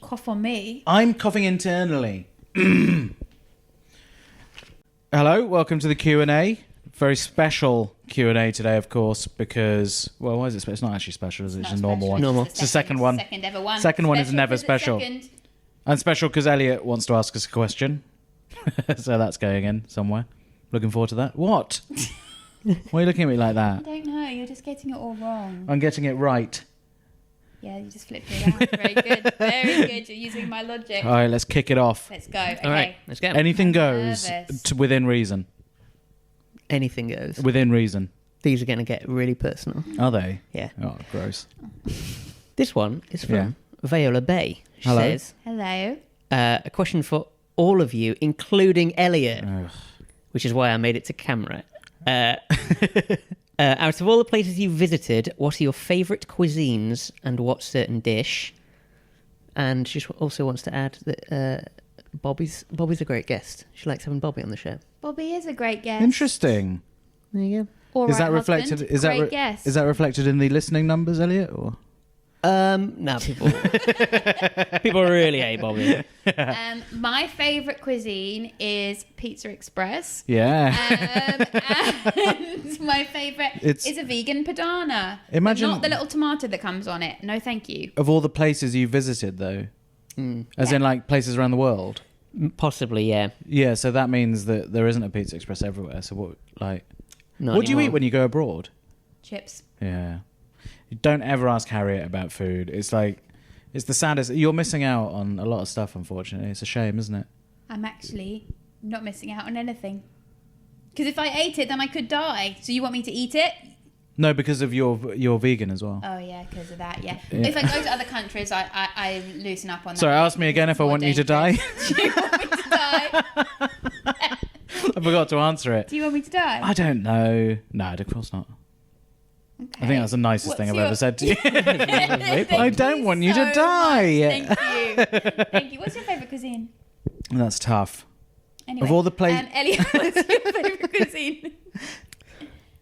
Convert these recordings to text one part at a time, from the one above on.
cough on me. I'm coughing internally. Hello, welcome to the Q&A. Very special Q&A today, of course, because... Well, why is it special? It's not actually special, is it? It's just a normal one. Normal. It's the second one. Second ever one. Second one is never special. Second. And special because Elliot wants to ask us a question. So that's going in somewhere. Looking forward to that. What? Why are you looking at me like I that? don't know. You're just getting it all wrong. I'm getting it right. Yeah, you just flipped it out. Very good. Very good. You're using my logic. All right, let's kick it off. Let's go. Okay. All right, let's go. Anything I'm goes nervous. within reason. Anything goes. Within reason. These are going to get really personal. Are they? Yeah. Oh, gross. This one is from Yeah. Viola Bay. She Hello. says, Hello. a question for all of you, including Elliot, Ugh. which is why I made it to camera. Out of all the places you visited, what are your favourite cuisines and what certain dish? And she also wants to add that Bobby's a great guest. She likes having Bobby on the show. Bobby is a great guest. Interesting. There you go. All Is right, that reflected? husband. Is that Great guest. is that reflected in the listening numbers, Elliot? Or No, people really hate Bobby. My favourite cuisine is Pizza Express. yeah. And my favourite is a vegan padana. Imagine- But not the little tomato that comes on it. No, thank you. Of all the places you visited, though, as in like places around the world. Possibly, yeah. Yeah. So that means that there isn't a Pizza Express everywhere. So what, like, Not what do you anymore. eat when you go abroad? Chips. Yeah. You don't ever ask Harriet about food. It's like, it's the saddest. You're missing out on a lot of stuff, unfortunately. It's a shame, isn't it? I'm actually not missing out on anything. Because if I ate it, then I could die. So you want me to eat it? No, because of you're vegan as well. Oh, yeah, because of that, yeah. Yeah. If I go to other countries, I loosen up on that. Sorry, ask me again if I More want you to die. dangerous. Do you want me to die? I forgot to answer it. Do you want me to die? I don't know. No, of course not. Okay. I think that's the nicest What's thing I've your- ever said to you. Thank I don't want you to so die. much. Thank you. Thank you. What's your favourite cuisine? That's tough. Anyway, Of all the places... Elliot, what's your favourite cuisine?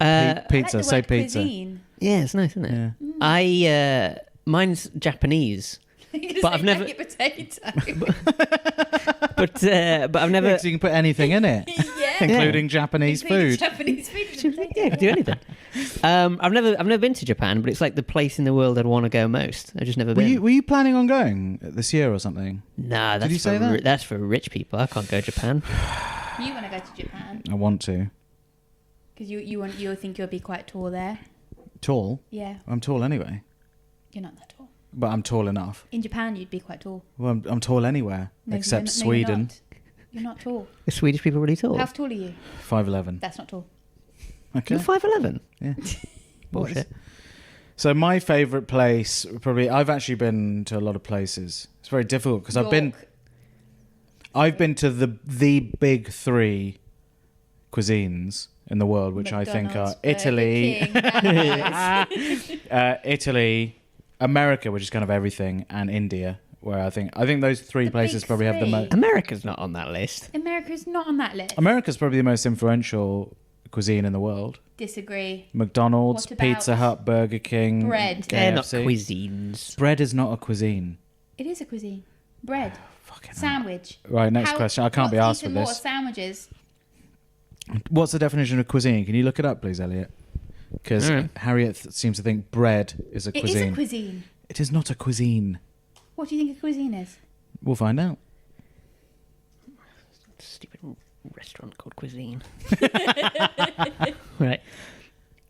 Pizza, I like the say word pizza. Cuisine. Yeah, it's nice, isn't it? Yeah. Mine's Japanese, But But I've never- potato. but I've never. Yeah, 'cause you can put anything in it, Yeah. including Japanese Including food. Japanese food. with a potato. Yeah, I could do anything. I've never been to Japan, but it's like the place in the world I'd want to go most. I've just never Were been. you planning on going this year or something? Nah, that's you say for that? That's for rich people. I can't go to Japan. You want to go to Japan I want to. because you think you'll be quite tall there. Tall? Yeah, I'm tall anyway. you're not that tall. But I'm tall enough. In Japan, you'd be quite tall. Well, I'm tall anywhere, No, except you're Sweden. not. You're not tall. Are Swedish people really tall? How tall are you? 5'11". That's not tall. Okay. You're 5'11". Yeah. Bullshit. So my favourite place, probably, I've actually been to a lot of places. It's very difficult because I've been to the big three cuisines in the world, which I think are McDonald's, Burger Italy, King, Nando's. Italy, America, which is kind of everything, and India, where I think those three The places big probably have the three. most. America's not on that list. America's not on that list. America's probably the most influential cuisine in the world. Disagree. McDonald's, What about Pizza Hut, Burger King, bread? They're not KFC. cuisines. Bread is not a cuisine. It is a cuisine. Bread. Fucking hell. Sandwich. Right, next question. I can't be what's asked with eaten more, this. sandwiches. What's the definition of cuisine? Can you look it up, please, Elliot? Because Alright. Harriet seems to think bread is a It cuisine. is a cuisine. It is not a cuisine. What do you think a cuisine is? We'll find out. Stupid restaurant called cuisine. Right.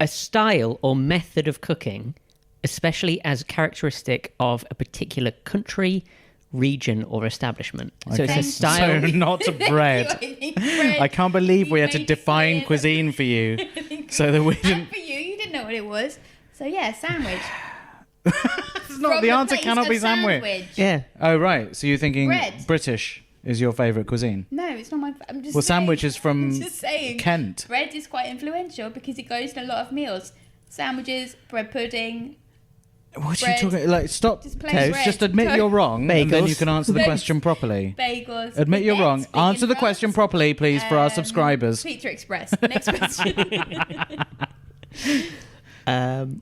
A style or method of cooking, especially as characteristic of a particular country, region, or establishment. So it's Okay. a style. So not bread. I can't believe we had to made define clear. cuisine for you, so that we And didn't. for you didn't know what it was. So yeah, sandwich. It's not the answer. Cannot be sandwich. Yeah. Oh right. So you're thinking Bread. British is your favourite cuisine? No, it's not my. I'm just. Well, saying, sandwich is from I'm just saying. Kent. Bread is quite influential because it goes in a lot of meals. Sandwiches, bread pudding. What are Bread. you talking? Like, stop. Just plain Toast. bread. Just admit you're wrong, and then Bagels. you can answer the Bagels. question properly. Bagels. Admit you're wrong. baguettes, bacon Answer the question rolls, properly, please, for our subscribers. Pizza Express. Next question. Um,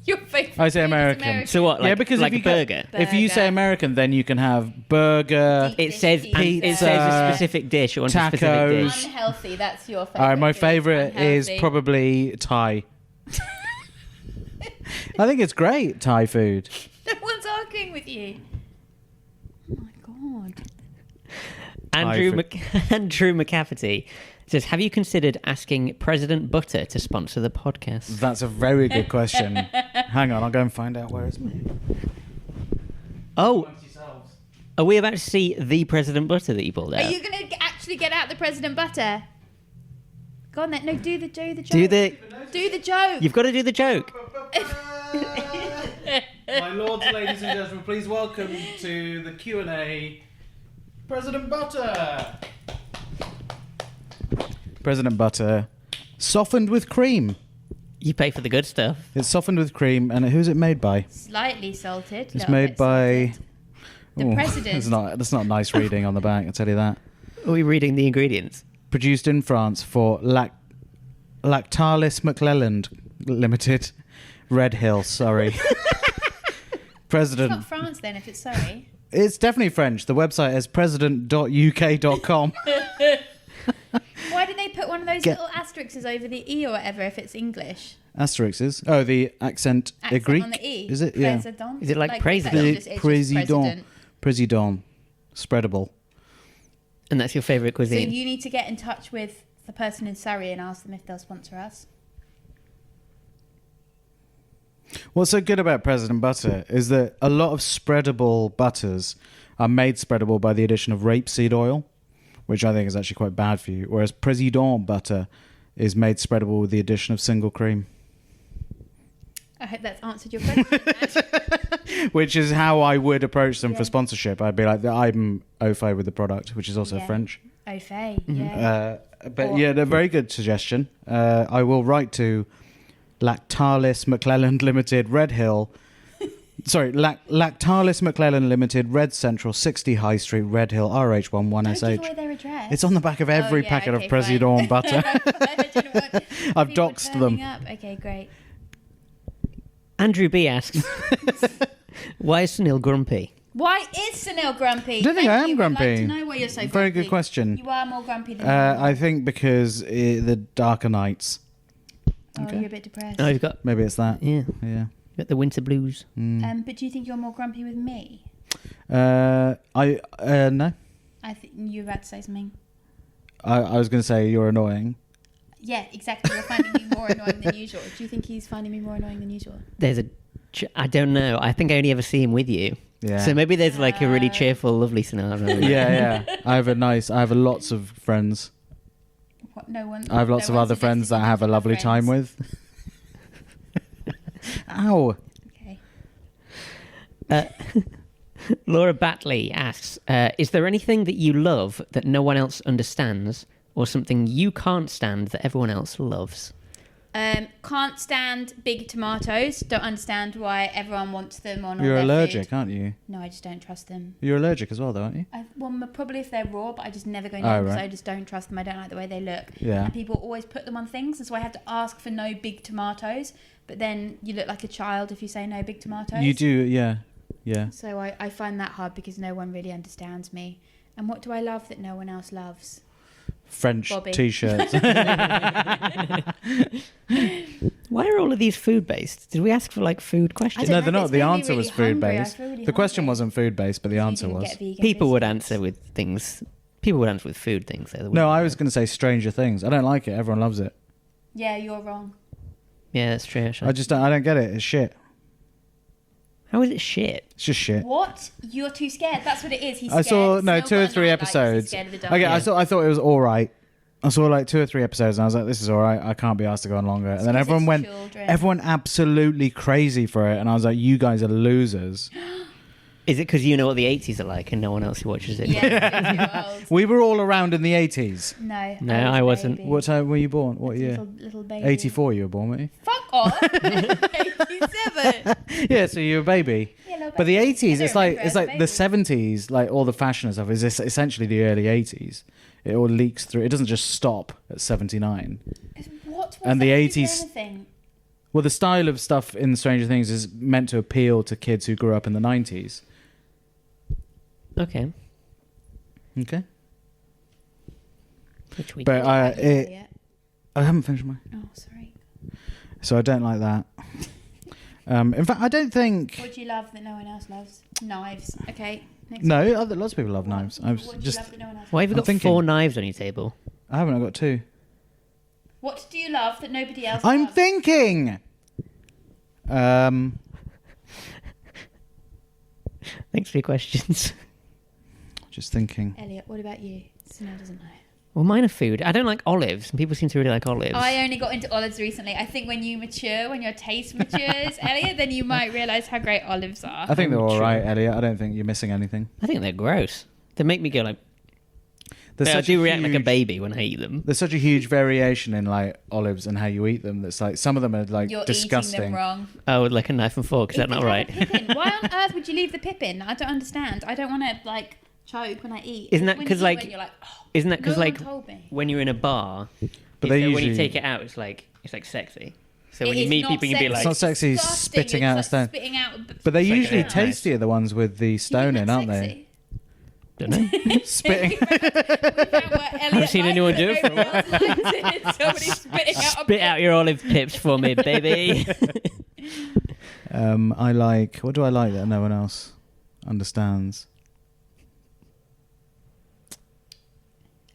Your Favourite I say food is American. So what? Like, Yeah, because like if a you go- burger. If you say Burger. American, then you can have burger. Deep It says dish it pizza. says a specific dish or a specific Tacos. dish. Unhealthy, that's your favourite. All right, my food. favorite is Unhealthy. probably Thai. I think it's great, Thai food. No one's arguing with you. Oh my god. Andrew McCafferty says, "Have you considered asking President Butter to sponsor the podcast?" That's a very good question. Hang on, I'll go and find out where it's made. Oh, are we about to see the President Butter that you pulled out? Are you going to actually get out the President Butter? Go on then. No, do the joke. Do the. Do the joke. You've got to do the joke. My lords, ladies and gentlemen, please welcome to the Q&A President Butter. President Butter, softened with cream. You pay for the good stuff. It's softened with cream, and who's it made by? Slightly salted. It's little made bit by. salted. The president. That's not nice reading on the back. I'll tell you that. Are we reading the ingredients? Produced in France for Lactalis McClelland Limited, Red Hill. Sorry, It's President. not France then, if it's sorry. It's definitely French. The website is president.uk.com. Why did they put one of those Get- little asterisks over the E or whatever if it's English? Asterisks. Oh, the accent, Accent Greek. on the E. Is it? Yeah. President? Is it like that's president? just- it's just President. President. Spreadable. And that's your favourite So cuisine? you need to get in touch with the person in Surrey and ask them if they'll sponsor us. What's so good about President Butter is that a lot of spreadable butters are made spreadable by the addition of rapeseed oil, which I think is actually quite bad for you, whereas President butter is made spreadable with the addition of single cream, I hope that's answered your question. Matt. which is how I would approach them Yeah. for sponsorship. I'd be like, I'm au fait with the product, which is also Yeah. French. Au fait, yeah. But Or- yeah, a very good suggestion. I will write to Lactalis McClelland Limited, Red Hill. Sorry, Lactalis McClelland Limited, Red Central, 60 High Street, Red Hill, Don't give RH11SH. away their address. It's on the back of every Oh, yeah, packet okay, of President fine. butter. I didn't want I've people doxed them. turning up. Okay, great. Andrew B asks, "Why is Sunil grumpy?" Why is Sunil grumpy? I don't think I am Thank you. grumpy. I'd like to know why you're so grumpy. Very good question. You are more grumpy than I think because the darker nights. Oh, okay. you're a bit depressed. Oh, you've got Maybe it's that. yeah, Yeah. you've got the winter blues. But do you think you're more grumpy with me? No. I think you were about to say something. I was going to say you're annoying. Yeah, exactly. You're finding me more annoying than usual. Do you think he's finding me more annoying than usual? There's a, I don't know. I think I only ever see him with you. Yeah. So maybe there's like a really cheerful, lovely scenario. yeah. I have lots of friends. What, no one. I have lots no of one other friends suggested that I have a you lovely time friends. with. Ow. Okay. Laura Batley asks, "Is there anything that you love that no one else understands, or something you can't stand that everyone else loves?" Can't stand big tomatoes. Don't understand why everyone wants them on all You're their allergic, food. aren't you? No, I just don't trust them. You're allergic as well, though, aren't you? Probably if they're raw, but I just never go near Oh, them because right. I just don't trust them. I don't like the way they look. Yeah. And people always put them on things, and so I have to ask for no big tomatoes. But then you look like a child if you say no big tomatoes. You do, yeah. Yeah. So I find that hard because no one really understands me. And what do I love that no one else loves? French Bobby. t-shirts. Why are all of these food based? Did we ask for like food questions? don't No, know, they're but not. it's The made me answer really was hungry. I food-based. feel really The question hungry. wasn't food-based, but the You answer didn't was. get vegan People would biscuits. answer with things. People would answer with food things. Though, No, wouldn't I they? was going to say Stranger Things. I don't like it. Everyone loves it. Yeah, you're wrong. Yeah, that's true. Actually. I don't get it. It's shit. How is it shit? It's just shit. What? You're too scared. That's what it is. He's I scared. saw He's no still 2 or got 3 a night light 'cause he's episodes. scared of the dark. Okay, Yeah. I thought it was all right. I saw like 2 or 3 episodes, and I was like, "This is all right. I can't be asked to go on longer." And then 'cause everyone it's went, children. everyone absolutely crazy for it, and I was like, "You guys are losers." Is it because you know what the 80s are like and no one else who watches it? Yeah, you're old. We were all around in the 80s. No. No, was I a wasn't. baby. What time were you born? What year? Little baby. 84. You were born, weren't you? Fuck off. 87. Yeah, so you were a baby. Yeah, little But the baby. 80s, I it's don't like remember it's as a like the baby. 70s, like all the fashion and stuff is essentially the early 80s. It all leaks through. It doesn't just stop at 79. What was And the that? 80s Anything? Well, the style of stuff in Stranger Things is meant to appeal to kids who grew up in the 90s. Okay. Okay. Which we But What about you, I haven't finished mine. Oh, sorry. So I don't like that. In fact, I don't think... What do you love that no one else loves? Knives. Okay. Next No, lots of people love knives. What I've do you just... love that no one else Why have you I'm got thinking. 4 knives on your table? I haven't. I've got 2. What do you love that nobody else I'm loves? thinking! Thanks for your questions. Just thinking. Elliot, what about you? Sunil doesn't know. Well, mine are food. I don't like olives, and people seem to really like olives. I only got into olives recently. I think when you mature, when your taste matures, Elliot, then you might realise how great olives are. I think they're all Sure. right, Elliot. I don't think you're missing anything. I think they're gross. They make me go like... There's I such do a react like a huge- baby when I eat them. There's such a huge variation in like olives and how you eat them. That's like some of them are like You're disgusting. eating them wrong. Oh, with like a knife and fork. Is that If not you right? have a pippin, why on earth would you leave the pippin? I don't understand. I don't want to like choke when I eat. Isn't that When 'cause, you like- eat, when you're like, oh, Isn't that no because one like told me. when you're in a bar, But they when you usually- take it out, it's like sexy. So when It you is meat not people, you can be sexy. like, It's not sexy, it's Disgusting. spitting It's out a like stone. Spitting out, But they're It's like usually a- tastier, the ones with the stone in, aren't they? don't know. Spitting. I've seen anyone do it for a while. Somebody's spitting out a Spit out your olive pips for me, baby. I like. What do I like that no one else understands?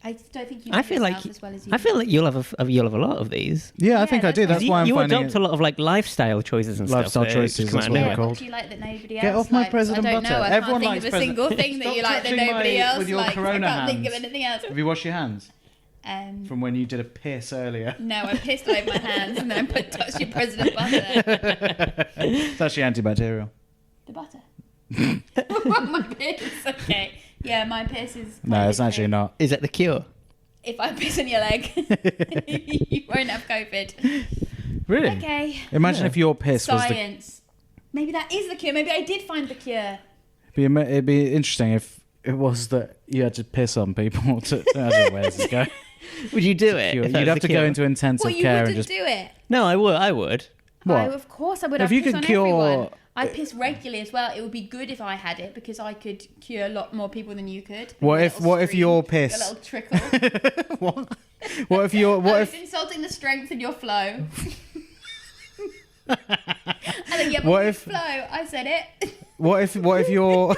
I don't think you. I feel like as well as you I feel like you'll have a lot of these. Yeah, I Yeah, think I do. that's That's why I'm you finding adopt it. a lot of like lifestyle choices and Lifestyle stuff. choices, Just come that's out of what they're nowhere. Yeah, called. what do you like that nobody else Get off my likes? president I don't butter. know. I Everyone can't likes think of a single thing that Stop you like that touching nobody my- else with your likes. I corona can't think of hands. anything else. Have you washed your hands Um, from when you did a piss earlier? no, I pissed all over my hands and then I touched your president butter. It's actually antibacterial. The butter. My piss. Okay. Yeah, my piss is. No, it's actually not. Is that the cure? If I piss on your leg, you won't have COVID. Really? Okay. Imagine if your piss was the. Science. Maybe that is the cure. Maybe I did find the cure. It'd be interesting if it was that you had to piss on people. I don't know where this is going. Would you do it? You'd if that was have the to go cure? into intensive Well, you care wouldn't and just. do it. No, I would. I would. What? Of course I would. If I you piss could on cure- everyone. I piss regularly as well. It would be good if I had it because I could cure a lot more people than you could. What A if- little what if stream, your A piss- little trickle. What? What if your? I What was if? insulting the strength in your flow. I think, yeah, but What good if- flow? I said it. What if your?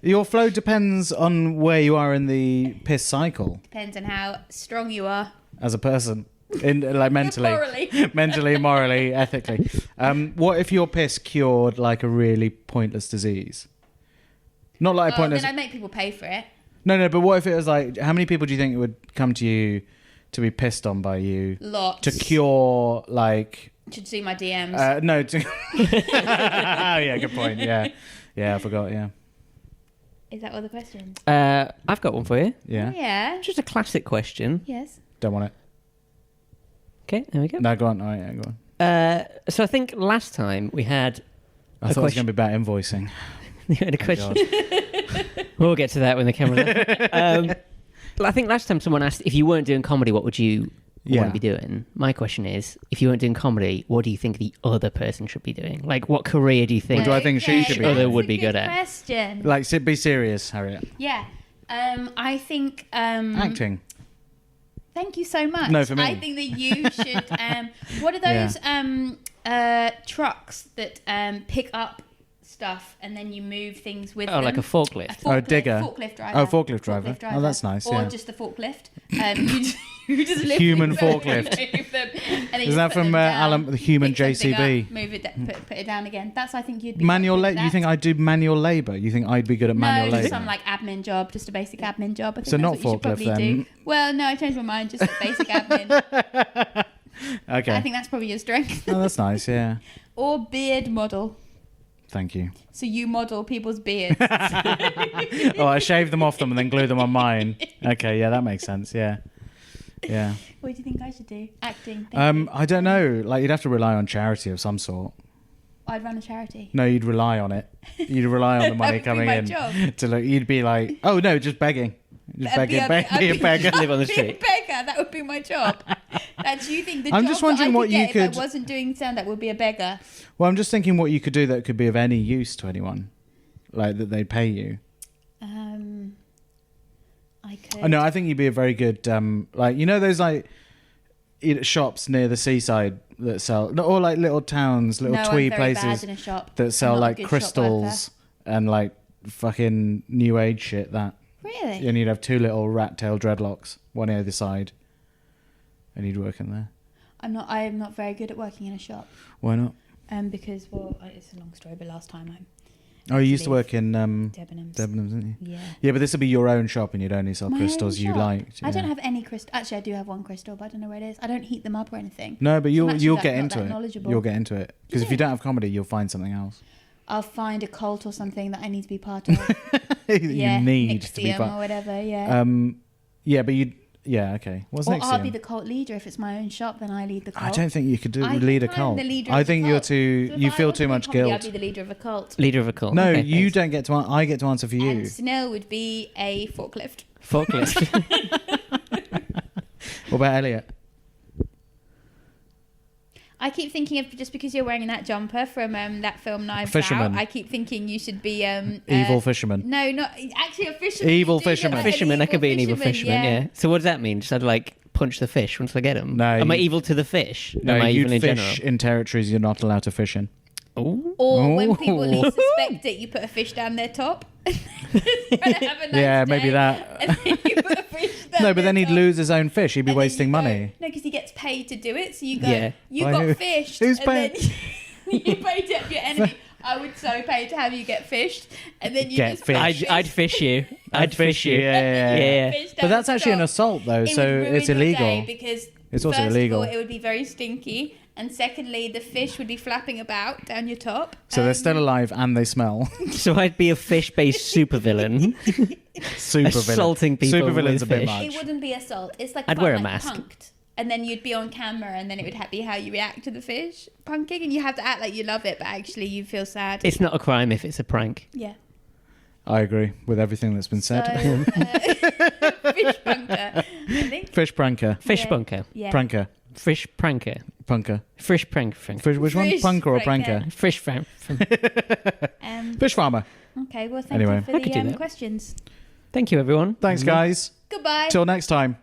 Your flow depends on where you are in the piss cycle Depends on how strong you are. as a person, in like mentally, Morally. mentally, morally, ethically. What if your piss cured like a really pointless disease? Not like a Oh, pointless. then I'd make people pay for it. No. But what if it was like? How many people do you think would come to you to be pissed on by you Lots. to cure like? Should see my DMs. No. To... yeah. Good point. Yeah. Yeah. I forgot. Yeah. Is that all the questions? I've got one for you. Yeah. Yeah. Just a classic question. Yes. Don't want it. Okay, there we go. No. Go on. All right. Yeah, go on. So I think last time we had I A thought it was going question. to be about invoicing. we had a Oh, question. God. We'll get to that when the camera's on. I think last time someone asked if you weren't doing comedy, what would you want Yeah. to be doing? My question is, if you weren't doing comedy, what do you think the other person should be doing? Like, what career do you think? What do I think she should be Other that's would a be good good at? question. Like, be serious, Harriet. Yeah. I think. Acting. Thank you so much. No, for me. I think that you should. What are those trucks that pick up stuff and then you move things with Oh, them? like a forklift. Oh, digger. Forklift driver. Oh, forklift driver. Oh, that's nice, Or yeah. just the forklift. You just lift Human things up forklift. and move them, and then you Is just that put from them down, Alan, the human pick something JCB? up, move it, put it down again. That's I think you'd be Manual good at labor. You that. think I'd do manual labor? You think I'd be good at manual No, just labor? some like admin job, just a basic admin job. I think So that's not what you should forklift probably then. do. Well, no, I changed my mind. Just a basic admin. Okay. I think that's probably your strength. Oh, that's nice. Yeah. Or beard model. Thank you. So you model people's beards. Oh, I shave them off them and then glue them on mine. Okay. Yeah, that makes sense. Yeah. Yeah. What do you think I should do? Acting. Thank you. I don't know. Like, you'd have to rely on charity of some sort. I'd run a charity. No, you'd rely on it. You'd rely on the money That would be coming my in job. to look. You'd be like, oh no, just begging, just I'd begging, be be a beggar. Live on the Be a street. beggar. That would be my job. That Do you think the I'm job just wondering that I what could you get could- if I wasn't doing stand-up would be a beggar? Well, I'm just thinking what you could do that could be of any use to anyone, like that they'd pay you. I could. Oh, no, I think you'd be a very good, like, you know, those like shops near the seaside that sell, or like little towns, little no, twee I'm very places bad in a shop. that sell I'm not a like good shop crystals and like fucking new age shit. That Really? and you'd have two little rat tail dreadlocks, one either side, and you'd work in there. I'm not very good at working in a shop. Why not? Because it's a long story, but last time Oh, you used to work in Debenhams. Debenhams, didn't you? Yeah. Yeah, but this would be your own shop, and you'd only sell My crystals own you shop. liked. I don't yeah. have any crystal. Actually, I do have one crystal, but I don't know where it is. I don't heat them up or anything. No, but So I'm you'll actually get not into that it. knowledgeable. You'll get into it because Do if you you don't have comedy, you'll find something else. I'll find a cult or something that I need to be part of. You need to be Nixium part. or whatever. Yeah. Yeah, but you. Yeah, okay. What's or next? I'll be the cult leader if it's my own shop. Then I lead the cult. I don't think you could I lead a think I'm cult. the leader I of the think you're cult. too. So if You I feel was too doing much comedy, guilt. I'd be the leader of a cult. Leader of a cult. No, Okay, you thanks. don't get to. I get to answer for you. And Snell would be a forklift. Forklift. What about Elliot? I keep thinking of just because you're wearing that jumper from that film Knives Fisherman. Out. I keep thinking you should be Evil fisherman. No, not actually a fisherman. Evil You do look fisherman. like an Fisherman. I could be an evil fisherman, fisherman. Yeah. So what does that mean? Just I'd like punch the fish once I get them. No, Am I you- evil to the fish? No, Am I you'd evil in fish general? in territories you're not allowed to fish in. Ooh. Or when Ooh. people least suspect it, you put a fish down their top. Just trying to have a nice Yeah, maybe day, that. And then you put a fish down No, but their then he'd top. lose his own fish. He'd be And then wasting you go- money. No, because he gets paid to do it. So you go, Yeah. you Why got who- fished. who's and paying? Then you pay to have your enemy. I would so pay to have you get fished. And then you Get just fished. I'd fish you. I'd fish you. Yeah. Yeah. Fish But down that's the actually an top. assault, though, It so would ruin it's your day illegal. because It's also first illegal. Of all, it would be very stinky, and secondly, the fish would be flapping about down your top. So they're still alive and they smell. So I'd be a fish-based supervillain. Super Assaulting people Super villain's with a bit fish. much. It wouldn't be assault. It's like I'd fun, wear a like mask. Punked. And then you'd be on camera, and then it would be how you react to the fish punking, and you have to act like you love it, but actually you feel sad. It's not a crime if it's a prank. Yeah. I agree with everything that's been So, said. fish punker, I think. Fish pranker. Fish Yeah. bunker. Yeah. Pranker. Fish pranker. Punker. Fish prank. Fish, which one? Fish Punker or pranker. pranker? Fish fran. Fish farmer. Okay, well, thank Anyway. you for I could do the that. questions. Thank you, everyone. Thanks, guys. Goodbye. Till next time.